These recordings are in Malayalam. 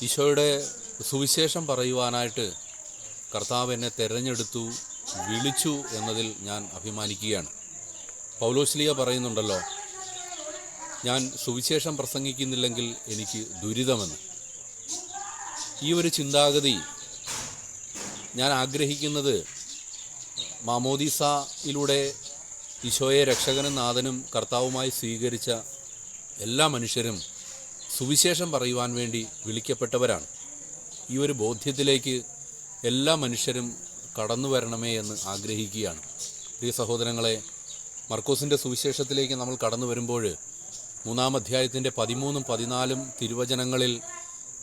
ഈശോയുടെ സുവിശേഷം പറയുവാനായിട്ട് കർത്താവ് എന്നെ തിരഞ്ഞെടുത്തു, വിളിച്ചു എന്നതിൽ ഞാൻ അഭിമാനിക്കുകയാണ്. പൗലോസ്ലീഹ പറയുന്നുണ്ടല്ലോ, ഞാൻ സുവിശേഷം പ്രസംഗിക്കുന്നില്ലെങ്കിൽ എനിക്ക് ദുരിതമെന്ന്. ഈ ഒരു ചിന്താഗതി ഞാൻ ആഗ്രഹിക്കുന്നത് മാമോദീസയിലൂടെ ഈശോയെ രക്ഷകനും നാഥനും കർത്താവുമായി സ്വീകരിച്ച എല്ലാ മനുഷ്യരും സുവിശേഷം പറയുവാൻ വേണ്ടി വിളിക്കപ്പെട്ടവരാണ്. ഈ ഒരു ബോധ്യത്തിലേക്ക് എല്ലാ മനുഷ്യരും കടന്നു വരണമേ എന്ന് ആഗ്രഹിക്കുകയാണ്. പ്രിയ സഹോദരങ്ങളെ, മർക്കോസിൻ്റെ സുവിശേഷത്തിലേക്ക് നമ്മൾ കടന്നു വരുമ്പോൾ 3-ാം അധ്യായത്തിൻ്റെ 13-14 തിരുവചനങ്ങളിൽ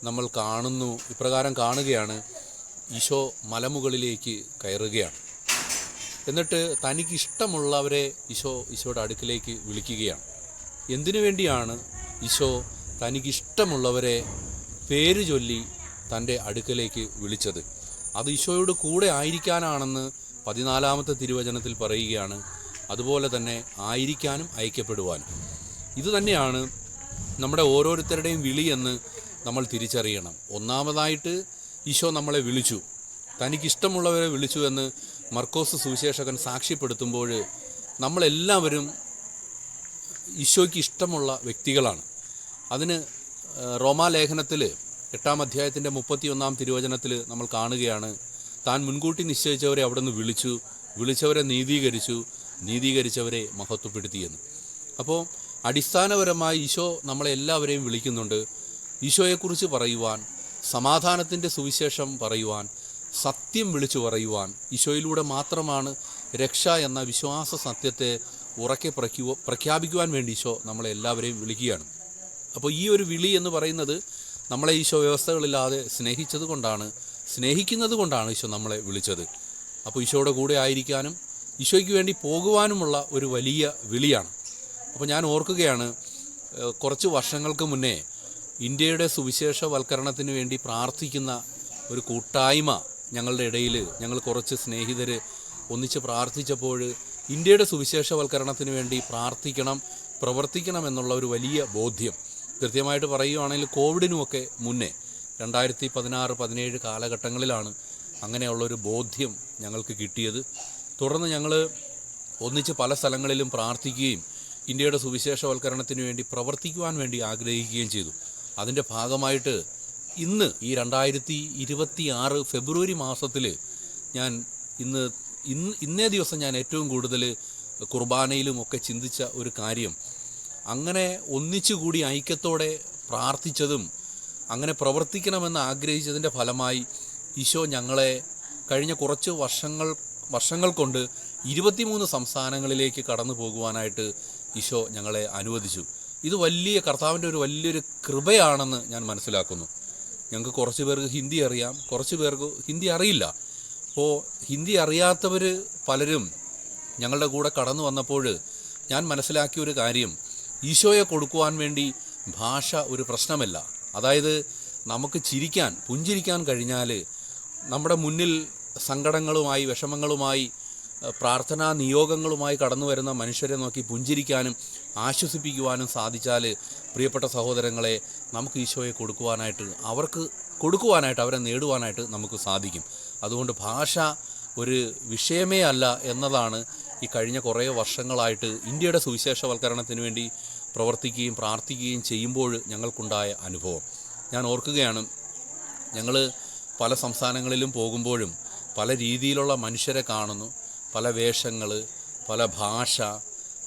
നമ്മൾ ഇപ്രകാരം കാണുകയാണ്. ഈശോ മലമുകളിലേക്ക് കയറുകയാണ്. എന്നിട്ട് തനിക്കിഷ്ടമുള്ളവരെ ഈശോയുടെ അടുക്കിലേക്ക് വിളിക്കുകയാണ്. എന്തിനു വേണ്ടിയാണ് ഈശോ തനിക്കിഷ്ടമുള്ളവരെ പേര് ചൊല്ലി തൻ്റെ അടുക്കലേക്ക് വിളിച്ചത്? അത് ഈശോയോട് കൂടെ ആയിരിക്കാനാണെന്ന് 14-ാമത്തെ തിരുവചനത്തിൽ പറയുകയാണ്. അതുപോലെ തന്നെ ആയിരിക്കാനും അയക്കപ്പെടുവാനും. ഇതുതന്നെയാണ് നമ്മുടെ ഓരോരുത്തരുടെയും വിളി എന്ന് നമ്മൾ തിരിച്ചറിയണം. ഒന്നാമതായിട്ട് ഈശോ നമ്മളെ വിളിച്ചു, തനിക്കിഷ്ടമുള്ളവരെ വിളിച്ചു എന്ന് മർക്കോസ് സുവിശേഷകൻ സാക്ഷ്യപ്പെടുത്തുമ്പോൾ നമ്മളെല്ലാവരും ഈശോയ്ക്ക് ഇഷ്ടമുള്ള വ്യക്തികളാണ്. അതിന് റോമാലേഖനത്തിൽ 8-ാം അധ്യായത്തിൻ്റെ 31-ാം തിരുവചനത്തിൽ നമ്മൾ കാണുകയാണ്, താൻ മുൻകൂട്ടി നിശ്ചയിച്ചവരെ അവിടെ നിന്ന് വിളിച്ചു, വിളിച്ചവരെ നീതീകരിച്ചു, നീതീകരിച്ചവരെ മഹത്വപ്പെടുത്തിയെന്ന്. അപ്പോൾ അടിസ്ഥാനപരമായി ഈശോ നമ്മളെല്ലാവരെയും വിളിക്കുന്നുണ്ട്. ഈശോയെക്കുറിച്ച് പറയുവാൻ, സമാധാനത്തിൻ്റെ സുവിശേഷം പറയുവാൻ, സത്യം വിളിച്ചു പറയുവാൻ. ഈശോയിലൂടെ മാത്രമാണ് രക്ഷ എന്ന വിശ്വാസ സത്യത്തെ ഉറക്കെ പ്രഖ്യാപിക്കുവാൻ വേണ്ടി ഈശോ നമ്മളെല്ലാവരെയും വിളിക്കുകയാണ്. അപ്പോൾ ഈ ഒരു വിളി എന്ന് പറയുന്നത് നമ്മളെ ഈശോ വ്യവസ്ഥകളില്ലാതെ സ്നേഹിക്കുന്നത് കൊണ്ടാണ് ഈശോ നമ്മളെ വിളിച്ചത്. അപ്പോൾ ഈശോയുടെ കൂടെ ആയിരിക്കാനും ഈശോയ്ക്ക് വേണ്ടി പോകുവാനുമുള്ള ഒരു വലിയ വിളിയാണ്. അപ്പോൾ ഞാൻ ഓർക്കുകയാണ്, കുറച്ച് വർഷങ്ങൾക്ക് മുന്നേ ഇന്ത്യയുടെ സുവിശേഷവൽക്കരണത്തിന് വേണ്ടി പ്രാർത്ഥിക്കുന്ന ഒരു കൂട്ടായ്മ ഞങ്ങളുടെ ഇടയിൽ, ഞങ്ങൾ കുറച്ച് സ്നേഹിതർ ഒന്നിച്ച് പ്രാർത്ഥിച്ചപ്പോൾ ഇന്ത്യയുടെ സുവിശേഷവൽക്കരണത്തിന് വേണ്ടി പ്രവർത്തിക്കണം എന്നുള്ള ഒരു വലിയ ബോധ്യം. കൃത്യമായിട്ട് പറയുകയാണെങ്കിൽ കോവിഡിനുമൊക്കെ മുന്നേ 2016-17 കാലഘട്ടങ്ങളിലാണ് അങ്ങനെയുള്ളൊരു ബോധ്യം ഞങ്ങൾക്ക് കിട്ടിയത്. തുടർന്ന് ഞങ്ങൾ ഒന്നിച്ച് പല സ്ഥലങ്ങളിലും പ്രാർത്ഥിക്കുകയും ഇന്ത്യയുടെ സുവിശേഷവൽക്കരണത്തിന് വേണ്ടി പ്രവർത്തിക്കുവാൻ വേണ്ടി ആഗ്രഹിക്കുകയും ചെയ്തു. അതിൻ്റെ ഭാഗമായിട്ട് ഈ 2026 ഫെബ്രുവരി മാസത്തിൽ ഇന്നേ ദിവസം ഞാൻ ഏറ്റവും കൂടുതൽ കുർബാനയിലും ഒക്കെ ചിന്തിച്ച ഒരു കാര്യം, അങ്ങനെ ഒന്നിച്ചുകൂടി ഐക്യത്തോടെ പ്രാർത്ഥിച്ചതും അങ്ങനെ പ്രവർത്തിക്കണമെന്ന് ആഗ്രഹിച്ചതിൻ്റെ ഫലമായി ഈശോ ഞങ്ങളെ കഴിഞ്ഞ കുറച്ച് വർഷങ്ങൾ കൊണ്ട് 23 സംസ്ഥാനങ്ങളിലേക്ക് കടന്നു പോകുവാനായിട്ട് ഈശോ ഞങ്ങളെ അനുവദിച്ചു. ഇത് കർത്താവിൻ്റെ ഒരു വലിയൊരു കൃപയാണെന്ന് ഞാൻ മനസ്സിലാക്കുന്നു. ഞങ്ങൾക്ക് കുറച്ച് പേർക്ക് ഹിന്ദി അറിയാം, കുറച്ച് പേർക്ക് ഹിന്ദി അറിയില്ല. അപ്പോൾ ഹിന്ദി അറിയാത്തവർ പലരും ഞങ്ങളുടെ കൂടെ കടന്നു വന്നപ്പോൾ ഞാൻ മനസ്സിലാക്കിയ ഒരു കാര്യം, ഈശോയെ കൊടുക്കുവാൻ വേണ്ടി ഭാഷ ഒരു പ്രശ്നമല്ല. അതായത് നമുക്ക് പുഞ്ചിരിക്കാൻ കഴിഞ്ഞാൽ നമ്മുടെ മുന്നിൽ സങ്കടങ്ങളുമായി, വിഷമങ്ങളുമായി, പ്രാർത്ഥനാ നിയോഗങ്ങളുമായി കടന്നു വരുന്ന മനുഷ്യരെ നോക്കി പുഞ്ചിരിക്കാനും ആശ്വസിപ്പിക്കുവാനും സാധിച്ചാൽ, പ്രിയപ്പെട്ട സഹോദരങ്ങളെ, നമുക്ക് ഈശോയെ അവരെ നേടുവാനായിട്ട് നമുക്ക് സാധിക്കും. അതുകൊണ്ട് ഭാഷ ഒരു വിഷയമേ അല്ല എന്നതാണ് ഈ കഴിഞ്ഞ കുറേ വർഷങ്ങളായിട്ട് ഇന്ത്യയുടെ സുവിശേഷവൽക്കരണത്തിന് വേണ്ടി പ്രവർത്തിക്കുകയും പ്രാർത്ഥിക്കുകയും ചെയ്യുമ്പോൾ ഞങ്ങൾക്കുണ്ടായ അനുഭവം. ഞാൻ ഓർക്കുകയാണ്, ഞങ്ങൾ പല സംസ്ഥാനങ്ങളിലും പോകുമ്പോഴും പല രീതിയിലുള്ള മനുഷ്യരെ കാണുന്നു, പല വേഷങ്ങൾ, പല ഭാഷ,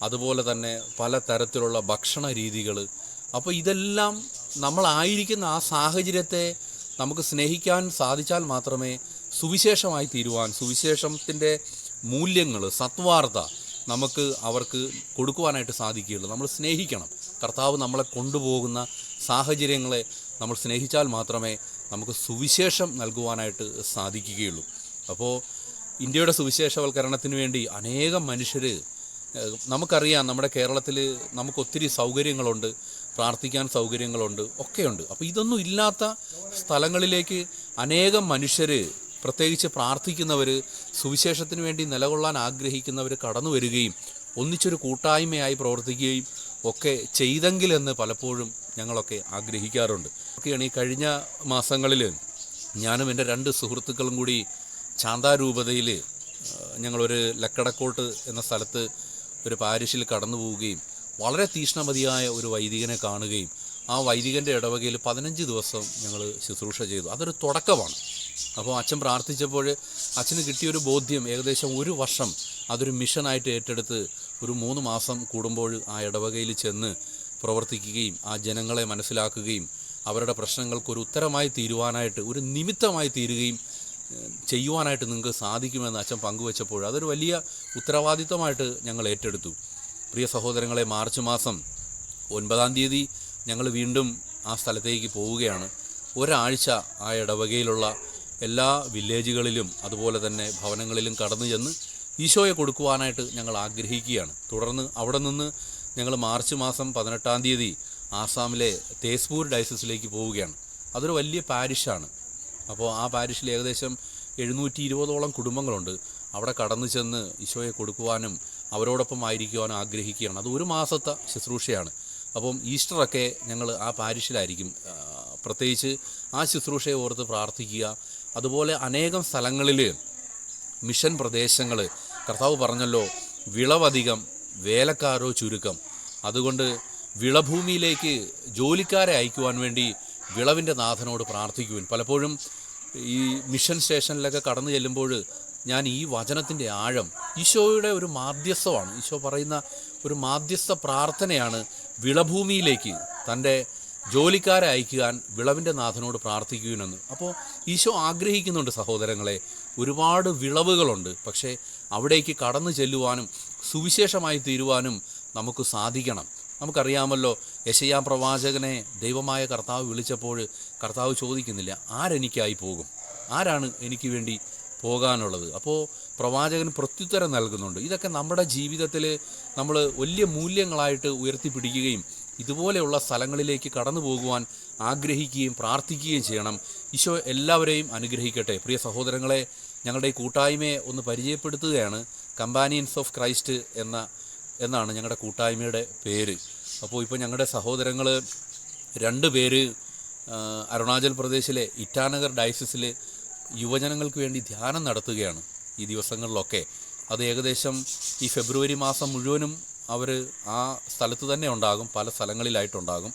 അതുപോലെ തന്നെ പല തരത്തിലുള്ള ഭക്ഷണ രീതികൾ. അപ്പോൾ ഇതെല്ലാം നമ്മളായിരിക്കുന്ന ആ സാഹചര്യത്തെ നമുക്ക് സ്നേഹിക്കാൻ സാധിച്ചാൽ മാത്രമേ സുവിശേഷമായി തീരുവാൻ, സുവിശേഷത്തിൻ്റെ മൂല്യങ്ങൾ, സത്വാർത്ത അവർക്ക് കൊടുക്കുവാനായിട്ട് സാധിക്കുകയുള്ളൂ. നമ്മൾ സ്നേഹിക്കണം. കർത്താവ് നമ്മളെ കൊണ്ടുപോകുന്ന സാഹചര്യങ്ങളെ നമ്മൾ സ്നേഹിച്ചാൽ മാത്രമേ നമുക്ക് സുവിശേഷം നൽകുവാനായിട്ട് സാധിക്കുകയുള്ളൂ. അപ്പോൾ ഇന്ത്യയുടെ സുവിശേഷവൽക്കരണത്തിന് വേണ്ടി അനേകം മനുഷ്യർ, നമുക്കറിയാം, നമ്മുടെ കേരളത്തിൽ നമുക്കൊത്തിരി സൗകര്യങ്ങളുണ്ട്, പ്രാർത്ഥിക്കാൻ സൗകര്യങ്ങളുണ്ട്, ഒക്കെയുണ്ട്. അപ്പോൾ ഇതൊന്നും ഇല്ലാത്ത സ്ഥലങ്ങളിലേക്ക് അനേകം മനുഷ്യർ, പ്രത്യേകിച്ച് പ്രാർത്ഥിക്കുന്നവർ, സുവിശേഷത്തിന് വേണ്ടി നിലകൊള്ളാൻ ആഗ്രഹിക്കുന്നവർ കടന്നു വരികയും ഒന്നിച്ചൊരു കൂട്ടായ്മയായി പ്രവർത്തിക്കുകയും ഒക്കെ ചെയ്തെങ്കിലെന്ന് പലപ്പോഴും ഞങ്ങളൊക്കെ ആഗ്രഹിക്കാറുണ്ട്. ഒക്കെയാണ് ഈ കഴിഞ്ഞ മാസങ്ങളിൽ ഞാനും എൻ്റെ 2 സുഹൃത്തുക്കളും കൂടി ചാന്താരൂപതയിൽ ഞങ്ങളൊരു ലക്കടക്കോട്ട് എന്ന സ്ഥലത്ത് ഒരു പാരിഷിൽ കടന്നു പോവുകയും വളരെ തീഷ്ണമതിയായ ഒരു വൈദികനെ കാണുകയും ആ വൈദികൻ്റെ ഇടവകയിൽ 15 ദിവസം ഞങ്ങൾ ശുശ്രൂഷ ചെയ്തു. അതൊരു തുടക്കമാണ്. അപ്പോൾ അച്ഛൻ പ്രാർത്ഥിച്ചപ്പോൾ അച്ഛന് കിട്ടിയൊരു ബോധ്യം, ഏകദേശം 1 വർഷം അതൊരു മിഷനായിട്ട് ഏറ്റെടുത്ത് ഒരു 3 മാസം കൂടുമ്പോൾ ആ ഇടവകയിൽ ചെന്ന് പ്രവർത്തിക്കുകയും ആ ജനങ്ങളെ മനസ്സിലാക്കുകയും അവരുടെ പ്രശ്നങ്ങൾക്കൊരു ഉത്തരമായി തീരുവാനായിട്ട്, ഒരു നിമിത്തമായി തീരുകയും ചെയ്യുവാനായിട്ട് നിങ്ങൾക്ക് സാധിക്കുമെന്ന് അച്ഛൻ പങ്കുവച്ചപ്പോൾ അതൊരു വലിയ ഉത്തരവാദിത്തമായിട്ട് ഞങ്ങൾ ഏറ്റെടുത്തു. പ്രിയ സഹോദരങ്ങളെ, മാർച്ച് മാസം 9-ാം തീയതി ഞങ്ങൾ വീണ്ടും ആ സ്ഥലത്തേക്ക് പോവുകയാണ്. ഒരാഴ്ച ആ ഇടവകയിലുള്ള എല്ലാ വില്ലേജുകളിലും അതുപോലെ തന്നെ ഭവനങ്ങളിലും കടന്നു ചെന്ന് ഈശോയെ കൊടുക്കുവാനായിട്ട് ഞങ്ങൾ ആഗ്രഹിക്കുകയാണ്. തുടർന്ന് അവിടെ നിന്ന് ഞങ്ങൾ മാർച്ച് മാസം 18-ാം തീയതി ആസാമിലെ തേസ്പൂർ ഡയസിസിലേക്ക് പോവുകയാണ്. അതൊരു വലിയ പാരിഷാണ്. അപ്പോൾ ആ പാരിഷിൽ ഏകദേശം 720ഓളം കുടുംബങ്ങളുണ്ട്. അവിടെ കടന്നു ചെന്ന് ഈശോയെ കൊടുക്കുവാനും അവരോടൊപ്പം ആയിരിക്കുവാനും ആഗ്രഹിക്കുകയാണ്. അത് 1 മാസത്തെ ശുശ്രൂഷയാണ്. അപ്പം ഈസ്റ്ററൊക്കെ ഞങ്ങൾ ആ പാരിഷിലായിരിക്കും. പ്രത്യേകിച്ച് ആ ശുശ്രൂഷയെ ഓർത്ത് പ്രാർത്ഥിക്കുക. അതുപോലെ അനേകം സ്ഥലങ്ങളിൽ മിഷൻ പ്രദേശങ്ങൾ, കർത്താവ് പറഞ്ഞല്ലോ, വിളവധികം വേലക്കാരോ ചുരുക്കം. അതുകൊണ്ട് വിളഭൂമിയിലേക്ക് ജോലിക്കാരെ അയക്കുവാൻ വേണ്ടി വിളവിൻ്റെ നാഥനോട് പ്രാർത്ഥിക്കുവാൻ. പലപ്പോഴും ഈ മിഷൻ സ്റ്റേഷനിലൊക്കെ കടന്നു ചെല്ലുമ്പോൾ ഞാൻ ഈ വചനത്തിൻ്റെ ആഴം, ഈശോയുടെ ഒരു മാധ്യസ്ഥമാണ്, ഈശോ പറയുന്ന ഒരു മാധ്യസ്ഥ പ്രാർത്ഥനയാണ് വിളഭൂമിയിലേക്ക് തൻ്റെ ജോലിക്കാരെ അയക്കുവാൻ വിളവിൻ്റെ നാഥനോട് പ്രാർത്ഥിക്കുവാനെന്ന്. അപ്പോൾ ഈശോ ആഗ്രഹിക്കുന്നുണ്ട് സഹോദരങ്ങളെ, ഒരുപാട് വിളവുകളുണ്ട്. പക്ഷേ അവിടേക്ക് കടന്നു ചെല്ലുവാനും സുവിശേഷമായി തീരുവാനും നമുക്ക് സാധിക്കണം. നമുക്കറിയാമല്ലോ, യെശയ്യാ പ്രവാചകനെ ദൈവമായ കർത്താവ് വിളിച്ചപ്പോൾ കർത്താവ് ചോദിക്കുന്നില്ല, ആരെനിക്കായി പോകും, ആരാണ് എനിക്ക് വേണ്ടി പോകാനുള്ളത്. അപ്പോൾ പ്രവാചകൻ പ്രത്യുത്തരം നൽകുന്നുണ്ട്. ഇതൊക്കെ നമ്മുടെ ജീവിതത്തിൽ നമ്മൾ വലിയ മൂല്യങ്ങളായിട്ട് ഉയർത്തിപ്പിടിക്കുകയും ഇതുപോലെയുള്ള സ്ഥലങ്ങളിലേക്ക് കടന്നു പോകുവാൻ ആഗ്രഹിക്കുകയും പ്രാർത്ഥിക്കുകയും ചെയ്യണം. ഈശോ എല്ലാവരെയും അനുഗ്രഹിക്കട്ടെ. പ്രിയ സഹോദരങ്ങളെ, ഞങ്ങളുടെ ഈ കൂട്ടായ്മയെ ഒന്ന് പരിചയപ്പെടുത്തുകയാണ്. കമ്പാനിയൻസ് ഓഫ് ക്രൈസ്റ്റ് എന്നാണ് ഞങ്ങളുടെ കൂട്ടായ്മയുടെ പേര്. അപ്പോൾ ഇപ്പോൾ ഞങ്ങളുടെ സഹോദരങ്ങൾ 2 പേര് അരുണാചൽ പ്രദേശിലെ ഇറ്റാനഗർ ഡയസിസിൽ യുവജനങ്ങൾക്ക് വേണ്ടി ധ്യാനം നടത്തുകയാണ് ഈ ദിവസങ്ങളിലൊക്കെ. അത് ഏകദേശം ഈ ഫെബ്രുവരി മാസം മുഴുവനും അവർ ആ സ്ഥലത്ത് തന്നെ ഉണ്ടാകും, പല സ്ഥലങ്ങളിലായിട്ടുണ്ടാകും.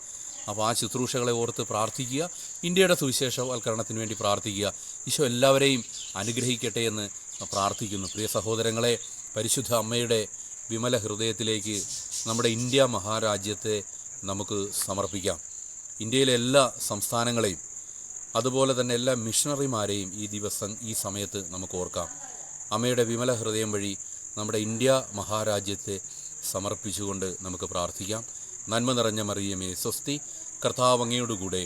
അപ്പോൾ ആ ശുശ്രൂഷകളെ ഓർത്ത് പ്രാർത്ഥിക്കുക. ഇന്ത്യയുടെ സുവിശേഷവൽക്കരണത്തിന് വേണ്ടി പ്രാർത്ഥിക്കുക. ഈശോ എല്ലാവരെയും അനുഗ്രഹിക്കട്ടെ എന്ന് പ്രാർത്ഥിക്കുന്നു. പ്രിയ സഹോദരങ്ങളെ, പരിശുദ്ധ അമ്മയുടെ വിമല ഹൃദയത്തിലേക്ക് നമ്മുടെ ഇന്ത്യ മഹാരാജ്യത്തെ നമുക്ക് സമർപ്പിക്കാം. ഇന്ത്യയിലെ എല്ലാ സംസ്ഥാനങ്ങളെയും അതുപോലെ തന്നെ എല്ലാ മിഷണറിമാരെയും ഈ സമയത്ത് നമുക്ക് ഓർക്കാം. അമ്മയുടെ വിമല ഹൃദയം വഴി നമ്മുടെ ഇന്ത്യ മഹാരാജ്യത്തെ സമർപ്പിച്ചുകൊണ്ട് നമുക്ക് പ്രാർത്ഥിക്കാം. നന്മ നിറഞ്ഞ മറിയമേ സ്വസ്തി, കർത്താവ് അങ്ങയോടുകൂടെ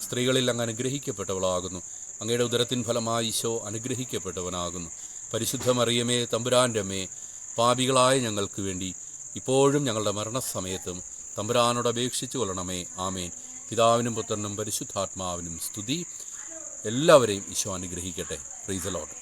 സ്ത്രീകളിൽ അങ്ങ് അനുഗ്രഹിക്കപ്പെട്ടവളാകുന്നു. അങ്ങയുടെ ഉദരത്തിൻ ഫലമായി ഈശോ അനുഗ്രഹിക്കപ്പെട്ടവനാകുന്നു. പരിശുദ്ധ മറിയമേ തമ്പുരാൻ്റെ അമ്മേ, പാപികളായ ഞങ്ങൾക്ക് വേണ്ടി ഇപ്പോഴും ഞങ്ങളുടെ മരണസമയത്തും തമ്പുരാനോട് അപേക്ഷിച്ചു കൊള്ളണമേ. ആമേൻ. പിതാവിനും പുത്രനും പരിശുദ്ധാത്മാവിനും സ്തുതി. എല്ലാവരെയും ഈശോ അനുഗ്രഹിക്കട്ടെ. Praise the Lord.